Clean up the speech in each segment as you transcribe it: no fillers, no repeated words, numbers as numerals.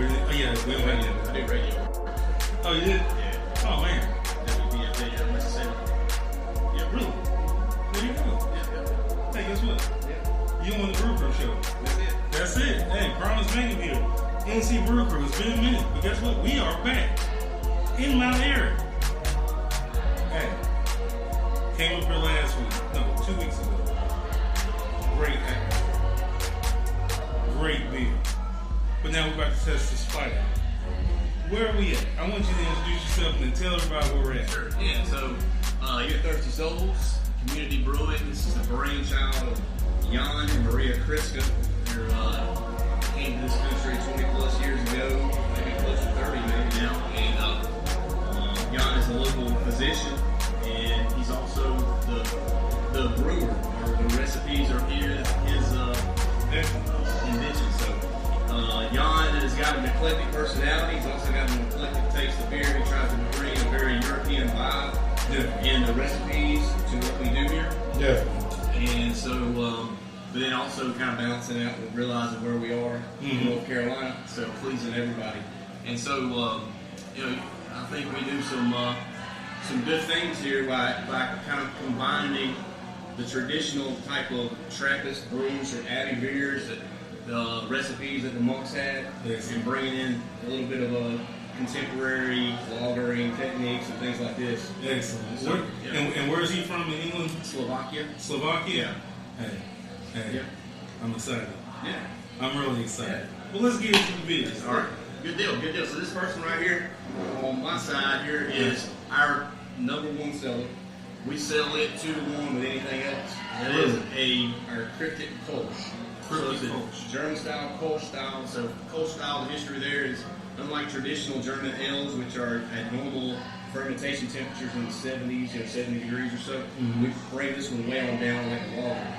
Oh yeah, we went radio. I did radio. Oh, you did? Yeah. Oh man. WBFA, Mississippi. Yeah. Really? There you go. Yeah. Hey, guess what? Yeah. You on the Brew Crew show. That's it. That's it. Hey, Promise Making here. NCBrewCrew. It's been a minute, but guess what? We are back in Mount Airy. Hey, came up here last week. No, 2 weeks ago. Great act. Great beer. But now we're about to test this fight out. Where are we at? I want you to introduce yourself and then tell everybody where we're at. Sure. Yeah. So, you're Thirsty Souls Community Brewing. This is the brainchild of Jan and Maria Kriska. They're came to this country 20 plus years ago, maybe close to 30 maybe now. And Jan is a local physician, and he's also the brewer. The recipes are his invention. So Jan has got an eclectic personality. He's also got an eclectic taste of beer. He tries to bring a very European vibe in the recipes to what we do here. Yeah. And so, but then also kind of balancing out with realizing where we are in North Carolina, so pleasing everybody. And so, I think we do some good things here by kind of combining the traditional type of Trappist brews or Abbey beers that the recipes that the monks had, and bringing in a little bit of a contemporary lagering techniques and things like this. Excellent. So, and where is he from in England? Slovakia. Slovakia? Yeah. Hey, Yep. I'm excited. Yeah. I'm really excited. Yeah. Well, let's get into the beers. All right. Good deal. So this person right here on my side here is our #1 seller. We sell it 2-to-1 with anything else. That is our Cryptic Kolsch. So it's a German style, Kolsch style. So Kolsch style, the history there is unlike traditional German ales, which are at normal fermentation temperatures in the 70s, 70 degrees or so. We bring this one way on down like a lager.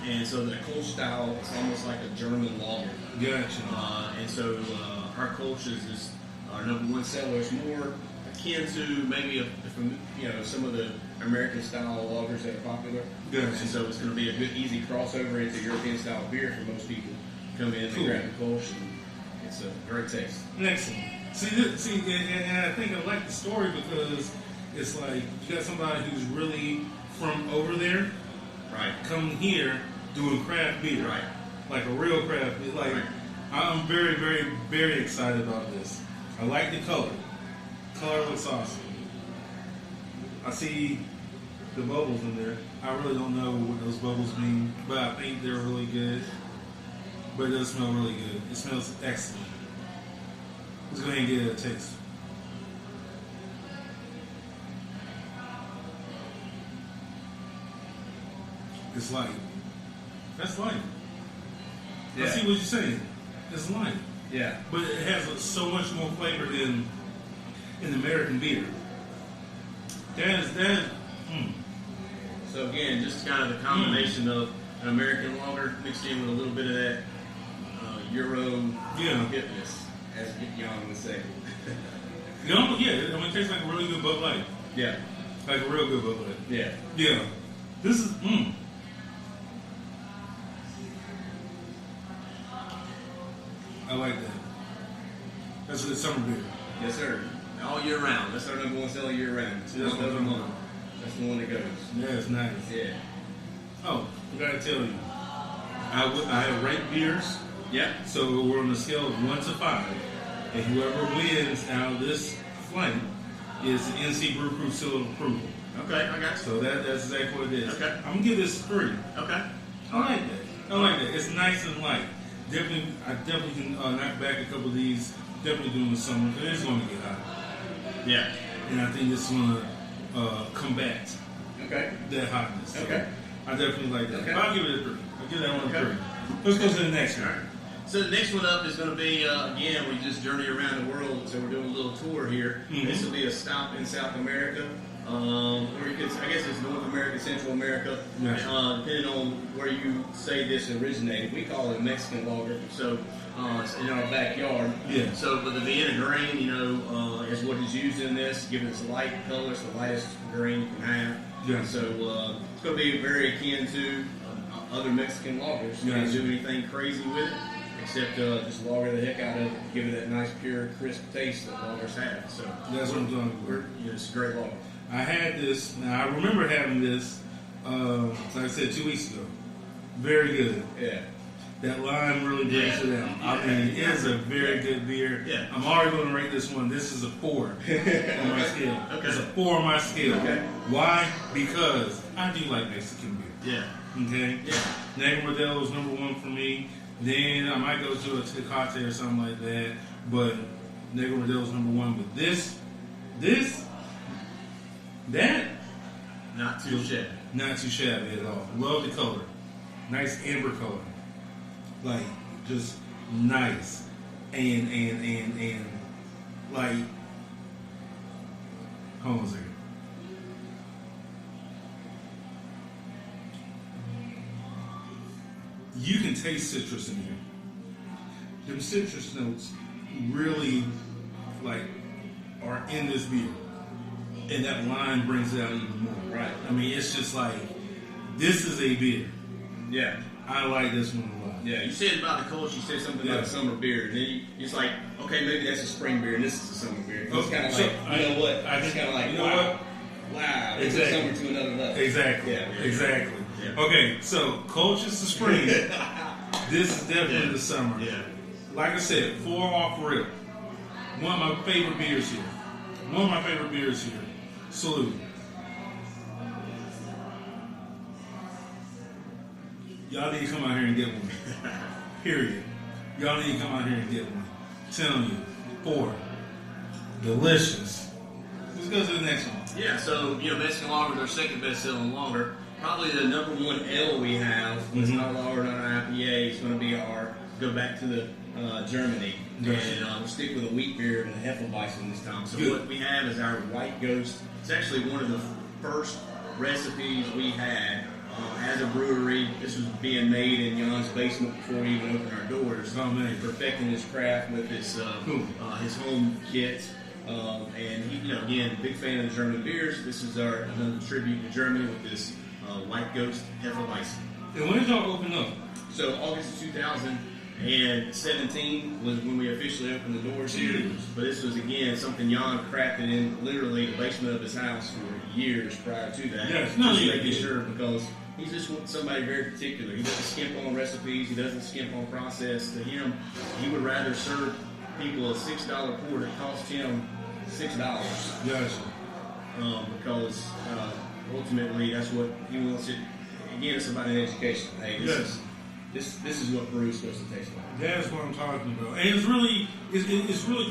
And so the Kolsch style, it's almost like a German lager. Gotcha. And so our Kolsch is our #1 seller. It's more akin to maybe some of the American style lagers that are popular. Gotcha. And so it's going to be a good, easy crossover into European style beer for most people. Come in and grab the Kolsch, and it's a great taste. Excellent. And I think I like the story because it's like you got somebody who's really from over there, Right. coming here doing craft beer, Right. like a real craft beer. Like I'm very, very, very excited about this. I like the color. Color looks awesome. I see the bubbles in there. I really don't know what those bubbles mean, but I think they're really good. But it does smell really good. It smells excellent. Let's go ahead and get a taste. It's light. That's light. Yeah. I see what you're saying. It's light. Yeah. But it has so much more flavor than in American beer. So again, just kind of the combination of an American lager mixed in with a little bit of that Euro hipness, as Jan would say. It tastes like a really good Bud Light. Yeah. Like a real good Bud Light. Yeah. Yeah. This is, I like that. That's a summer beer. Yes, sir. All year round. That's our #1 seller year round. That's $2 a month. That's the one that goes. Yeah, it's nice. Yeah. Oh, I gotta tell you, I have ranked beers. Yeah. So we're on a scale of 1 to 5, and whoever wins out of this flight is the NCBrewCrew seal of approval. Okay, I got you. So that's exactly what it is. Okay. I'm gonna give this 3. Okay. I like that. It's nice and light. I definitely can knock back a couple of these. Definitely during the summer because it's going to get hot. Yeah. And I think this is going to combat that hotness. So Okay. I definitely like that. Okay. I'll give it a 3. I'll give that one a 3. Let's go to the next one. All right. So the next one up is going to be, again, we just journey around the world, so we're doing a little tour here. This will be a stop in South America, or you could, I guess it's North America, Central America, depending on where you say this originated. We call it Mexican lager, so it's in our backyard. Yeah. So, but the Vienna grain, is what is used in this, giving us a light color, it's the lightest grain you can have. Yeah. So it's going to be very akin to other Mexican lagers. You can't do anything crazy with it. except just lager the heck out of it, give it that nice, pure, crisp taste that lagers have. So That's what I'm talking about. It's a great lager. I had this. Now I remember having this. Like I said, 2 weeks ago. Very good. Yeah. That lime really brings it out. I mean, it is a very good beer. Yeah. I'm already going to rate this one. This is a 4 on my scale. Okay. It's a 4 on my scale. Okay. Why? Because I do like Mexican beer. Yeah. Okay? Yeah. Negro Modelo is number 1 for me. Then I might go to a Tecate or something like that. But Negro Modelo is number 1. But that, Not too shabby. not too shabby at all. Love the color. Nice amber color. Like, just nice. And like, hold on a second. You can taste citrus in here. Them citrus notes really, like, are in this beer. And that lime brings it out even more. Right. I mean, it's just like, this is a beer. Yeah. I like this one a lot. Yeah, you said about the Kolsch, you said something about a summer beer, and then it's like, okay, maybe that's a spring beer, and this is a summer beer. It's kind of like, you know what? It's kind of like, you know wow, what? wow, it's Exactly. summer to another level. Exactly. Yeah. Exactly. Yeah. Okay, so Kolsch is the spring. This is definitely the summer. Yeah. Like I said, 4 off rip. One of my favorite beers here. Salute. Y'all need to come out here and get one. Period. Y'all need to come out here and get one. I'm telling you. 4. Delicious. Let's go to the next one. Yeah, so, Mexican lager is our second best selling lager. Probably the number 1 ale we have, it's not a lager, not an IPA, it's going to be go back to the Germany. Yes. And we'll stick with a wheat beer and a Hefeweizen this time. So Good. what we have is our White Ghost. It's actually one of the first recipes we had as a brewery. This was being made in Jan's basement before we even opened our doors. Oh, man. Perfecting his craft with his home kit. And he, again, big fan of the German beers. This is our another tribute to Germany with this White Ghost Hefeweizen. And when did y'all open up? So August of 2017 was when we officially opened the doors here. But this was, again, something Jan crafted in literally the basement of his house for years prior to that. Yes, just making sure, because he's just somebody very particular. He doesn't skimp on recipes. He doesn't skimp on process. To him, he would rather serve people a $6 pour that cost him $6. Gotcha. Because ultimately that's what he wants it. Again, it's about an education. Hey, this is what brew is supposed to taste like. That's what I'm talking about. And it's really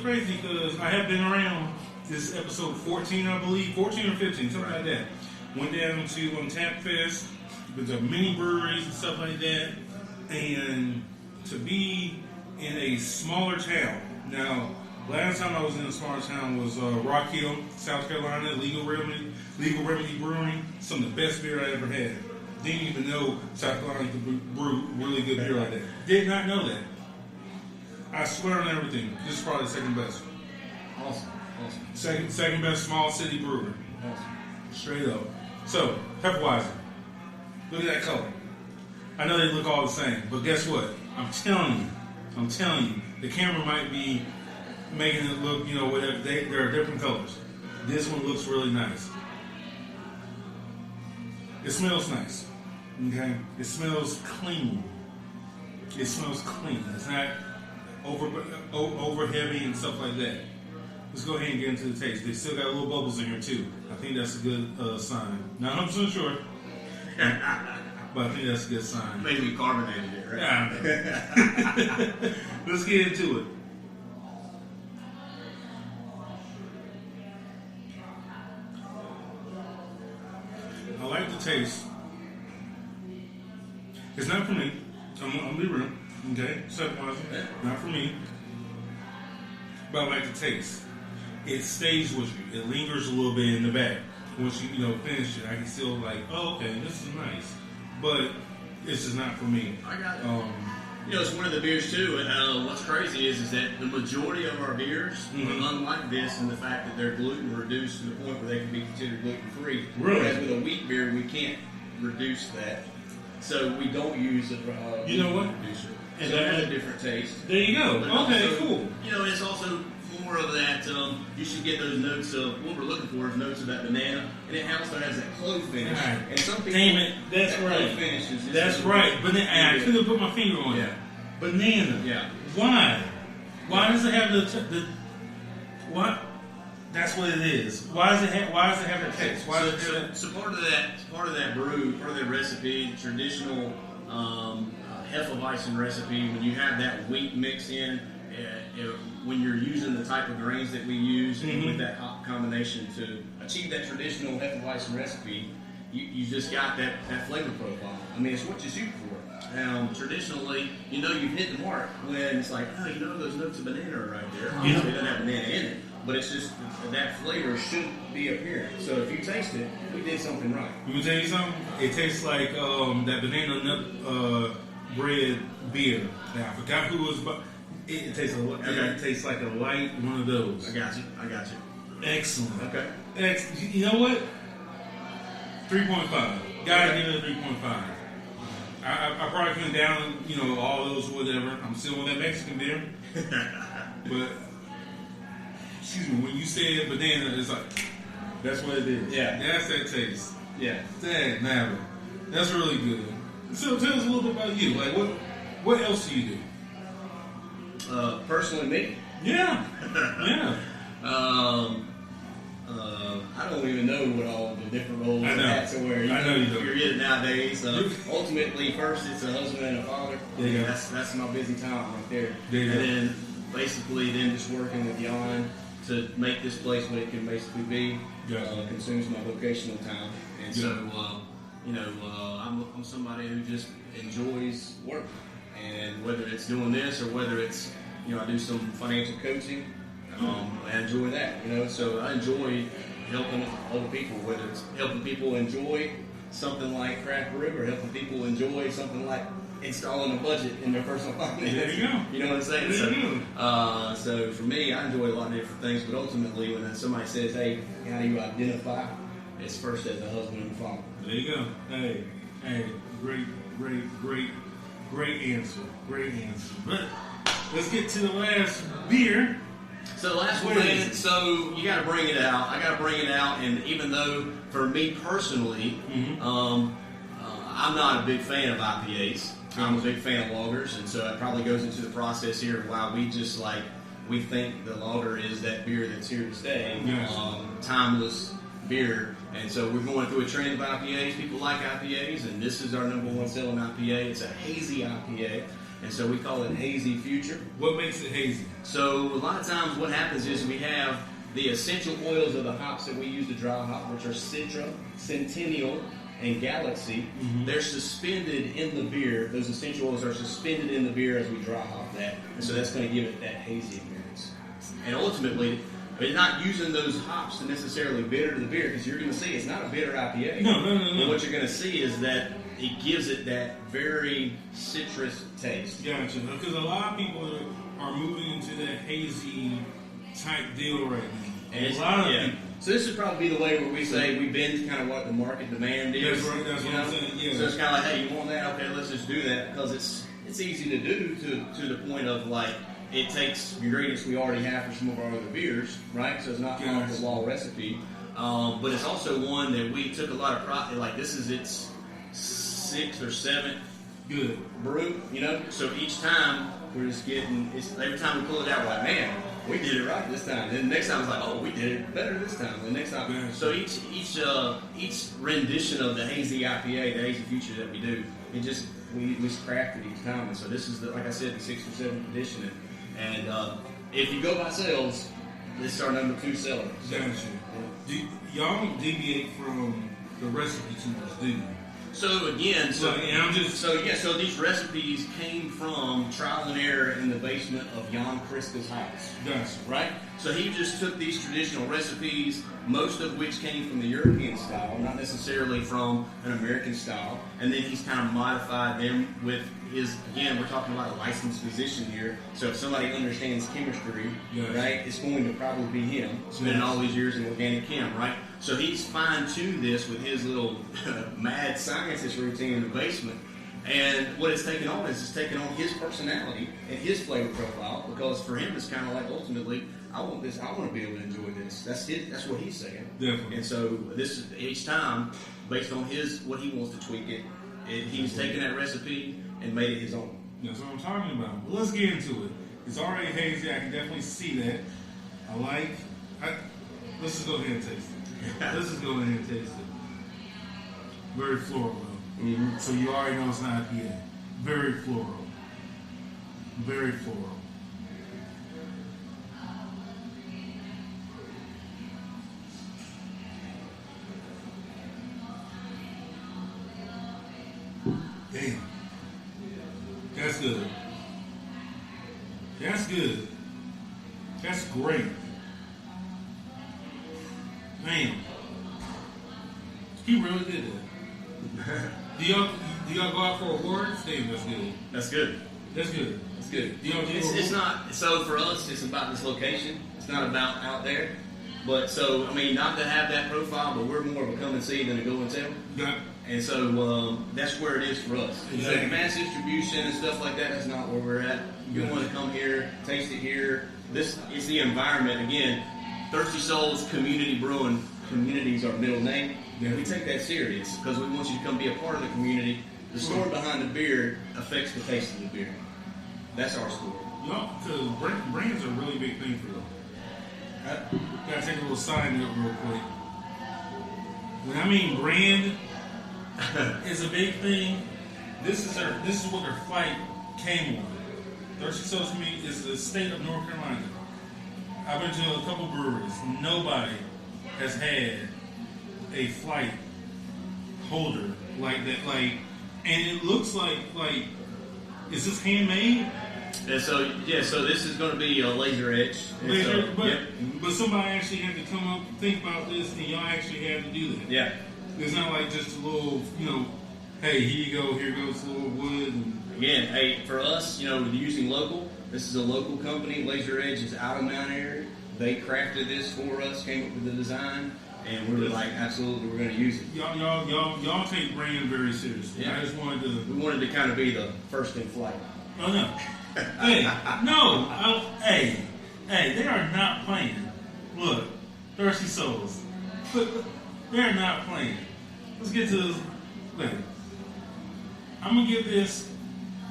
crazy because I have been around this episode 14, I believe, 14 or 15, something like that. Went down to Tap Fest, been to mini breweries and stuff like that, and to be in a smaller town. Now, last time I was in a smaller town was Rock Hill, South Carolina, Legal Remedy Brewing. Some of the best beer I ever had. Didn't even know South Carolina could brew really good beer like that. Did not know that. I swear on everything, this is probably the second best. Awesome. Second best small city brewery. Awesome. Straight up. So, Hefeweizen. Look at that color. I know they look all the same, but guess what? I'm telling you, the camera might be making it look, whatever. There are different colors. This one looks really nice. It smells nice. Okay? It smells clean. It's not over heavy and stuff like that. Let's go ahead and get into the taste. They still got little bubbles in here too. I think that's a good sign. Not 100% sure, but I think that's a good sign. Maybe we carbonated it, right? Yeah. Let's get into it. I like the taste. It's not for me. I'm gonna be real. Okay? Not for me. But I like the taste. It stays with you. It lingers a little bit in the back. Once you finish it, I can still okay, this is nice. But it's just not for me. I got it. It's one of the beers too. What's crazy is that the majority of our beers are unlike this in the fact that they're gluten reduced to the point where they can be considered gluten free. Really? Whereas with a wheat beer, we can't reduce that, so we don't use a You know what? reducer. And so it that has a different taste. There you go. But Okay, also, cool. You know, it's also more of that. You should get those notes of what we're looking for is notes of that banana, and it also has that clove finish. Right. And some people, Damn it, that's that right. Clove finish is just That's right. But then I couldn't put my finger on it. Yeah. Banana. Yeah. Why? Why does it have the what? That's what it is. Why does it have that taste? Why does it have that? So part of that brew, part of that recipe, traditional Hefeweizen recipe, when you have that wheat mix in, when you're using the type of grains that we use and with that hop combination to achieve that traditional Hefeweizen recipe, you just got that flavor profile. I mean, it's what you shoot for. Traditionally, you know you've hit the mark when it's like, oh, you know those notes of banana are right there. Obviously, it doesn't have banana in it, but it's just that flavor should be apparent. So if you taste it, we did something right. Let me tell you something. It tastes like that banana nut bread beer. Now, I forgot who it was, but it tastes it tastes like a light one of those. I got you. Excellent. Okay. You know what? 3.5. Gotta give it a 3.5. I probably couldn't down, all those whatever. I'm still on that Mexican beer. But, excuse me, when you said banana, it's like, that's what it is. Yeah. That's that taste. Yeah. Dang, nabbit. That's really good. So tell us a little bit about you. Like, what else do you do? Personally, me? Yeah. Yeah. I don't even know what all the different roles and hats are wearing. I know you don't. You're getting nowadays. Ultimately, first it's a husband and a father. Yeah. That's my busy time right there. Yeah. And then basically, just working with Jan to make this place what it can basically be. Consumes my vocational time, and so I'm somebody who just enjoys work, and whether it's doing this or whether it's I do some financial coaching. I enjoy that, so I enjoy helping other people, whether it's helping people enjoy something like craft brew or helping people enjoy something like installing a budget in their personal finance. There you go. You know what I'm saying? There you go. So for me, I enjoy a lot of different things, but ultimately when somebody says, hey, how do you identify? It's first as a husband and father. There you go. Hey, great answer. Great answer. But let's get to the last beer. So the last one, man, so you got to bring it out. I got to bring it out, and even though for me personally, I'm not a big fan of IPAs. I'm a big fan of lagers, and so it probably goes into the process here of why we think the lager is that beer that's here to stay, timeless beer. And so we're going through a trend of IPAs. People like IPAs, and this is our number one selling IPA. It's a hazy IPA. And so we call it Hazy Future. What makes it hazy? So a lot of times what happens is we have the essential oils of the hops that we use to dry hop, which are Citra, Centennial, and Galaxy. They're suspended in the beer. Those essential oils are suspended in the beer as we dry hop that. And so that's going to give it that hazy appearance. And ultimately, we're not using those hops to necessarily bitter the beer, because you're going to see it's not a bitter IPA. No. But what you're going to see is that it gives it that very citrus taste. Gotcha. Because a lot of people are moving into that hazy type deal right now. And a lot of people. So this would probably be the way where we say we bend to kind of what the market demand is. That's right. That's what I'm saying. Yeah. So it's kind of like, hey, you want that? Okay, let's just do that, because it's easy to do to the point of like it takes ingredients we already have for some of our other beers, right? So it's not off the wall recipe, but it's also one that we took a lot of pride. Like this is its 6th or 7th good brew, So each time we're just getting. Every time we pull it out, we're like, man, we did it right this time. Then the next time it's like, oh, we did it better this time. The next time, so each rendition of the hazy IPA, the hazy future that we do, we crafted each time. And so this is like I said, the 6th or 7th edition. And if you go by sales, this is our number 2 seller. So, y'all don't deviate from the recipe too much, do you? So again, so these recipes came from trial and error in the basement of Jan Krista's house. Gotcha. Right? So he just took these traditional recipes, most of which came from the European style, not necessarily from an American style, and then he's kind of modified them with his, again, we're talking about a licensed physician here, so if somebody understands chemistry, right, it's going to probably be him, spending all these years in organic chem, right? So he's fine-tuned this with his little mad scientist routine in the basement, And what it's taken on is it's taken on his personality and his flavor profile, because for him it's kind of like, ultimately, I want this. I want to be able to enjoy this. That's what he's saying. Definitely. And so this is each time based on what he wants to tweak it. He's taken that recipe and made it his own. That's what I'm talking about. Well, let's get into it. It's already hazy. I can definitely see that. Let's just go ahead and taste it. Let's just go ahead and taste it. Very floral, though. Mm-hmm. So you already know it's not IPA. Very floral. Very floral. Damn. That's good. That's good. That's great. Man. He really did that. Do y'all go out for awards? Damn, that's good. That's good. That's good. That's good. Do y'all do It's not, so for us, it's about this location. It's not about out there. But so, I mean, not to have that profile, but we're more of a come and see than a go and tell. Yeah. And so that's where it is for us. Exactly. Mass distribution and stuff like that, that's not where we're at. You want to come here, taste it here. This is the environment. Again, Thirsty Souls Community Brewing. Community's our middle name. Yeah. We take that serious because we want you to come be a part of the community. The story behind the beer affects the taste of the beer. That's our story. Y'all, because brands are a really big thing for them. Gotta take a little side note real quick. When I mean brand is a big thing, this is what their fight came on. Thirsty Souls Community is the state of North Carolina. I've been to a couple breweries. Nobody has had a flight holder like that. And it looks like is this handmade? And so this is going to be a laser edge. Laser, Yep. but somebody actually had to come up, think about this, and y'all actually had to do that. Yeah. It's not like just a little, hey, here you go, here goes a little wood. And Again, hey, for us, using local, this is a local company. Laser Edge is out of Mount Airy. They crafted this for us, came up with the design, and we were like, absolutely, we're going to use it. Y'all take brand very seriously. Yeah. I just wanted to. We wanted to kind of be the first in flight. Oh no. Hey, no. Hey, they are not playing. Look, Thirsty Souls. Look, they're not playing. Let's get to this. Wait. I'm going to give this,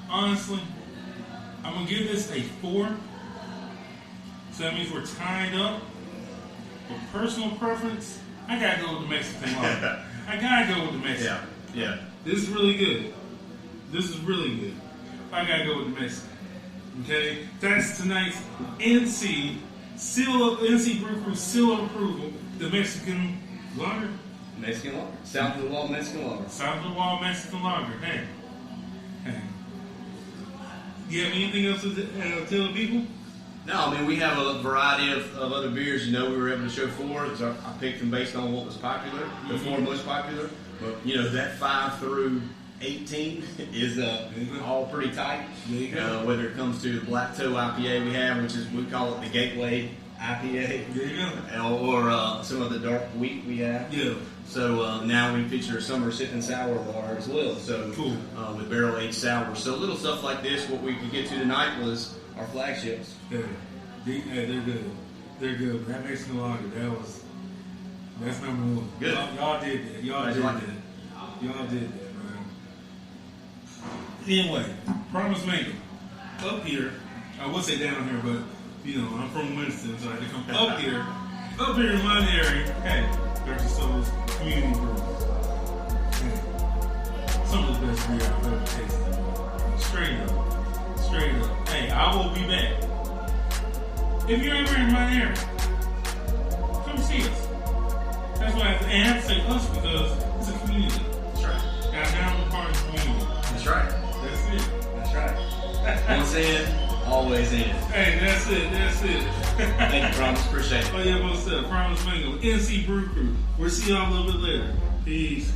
honestly, I'm going to give this a 4. So that means we're tied up. For personal preference, I got to go with the Mexican lager. I got to go with the Mexican. Yeah. This is really good. This is really good. I got to go with the Mexican. Okay? That's tonight's NCBrewCrew seal of approval. The Mexican lager. Mexican lager. South of the wall Mexican lager. South of the wall Mexican lager. Hey. You have anything else to tell the people? No, I mean, we have a variety of other beers. We were able to show 4. So I picked them based on what was popular, the 4 most popular. But, that 5 through 18 is all pretty tight. Whether it comes to the Black Toe IPA we have, which is, we call it the Gateway IPA. There you go. Or some of the dark wheat we have. Yeah. So now we feature a summer sipping sour bar as well. So cool. With barrel aged sour. So little stuff like this. What we could get to tonight was our flagships. Yeah. They're good. They're good. That Mexican lager, that's number 1. Good. Y'all did that. Y'all did that, man. Anyway, Promise Mango. Up here, I would say down here, but I'm from Winston, so I had to come up here. Up here in my area. Hey, Thirsty Souls Community Brew. Hey, some of the best beer I've ever tasted. Straight up. Hey, I will be back. If you're ever in my area, come see us. That's why I have to say us, because it's a community. That's right. Got down the part of the community. That's right. That's it. That's right. Once in, always in. Hey, that's it. Thank you, Promise. Appreciate it. Oh yeah, what's up? Promise Mango, NCBrewCrew. We'll see y'all a little bit later. Peace.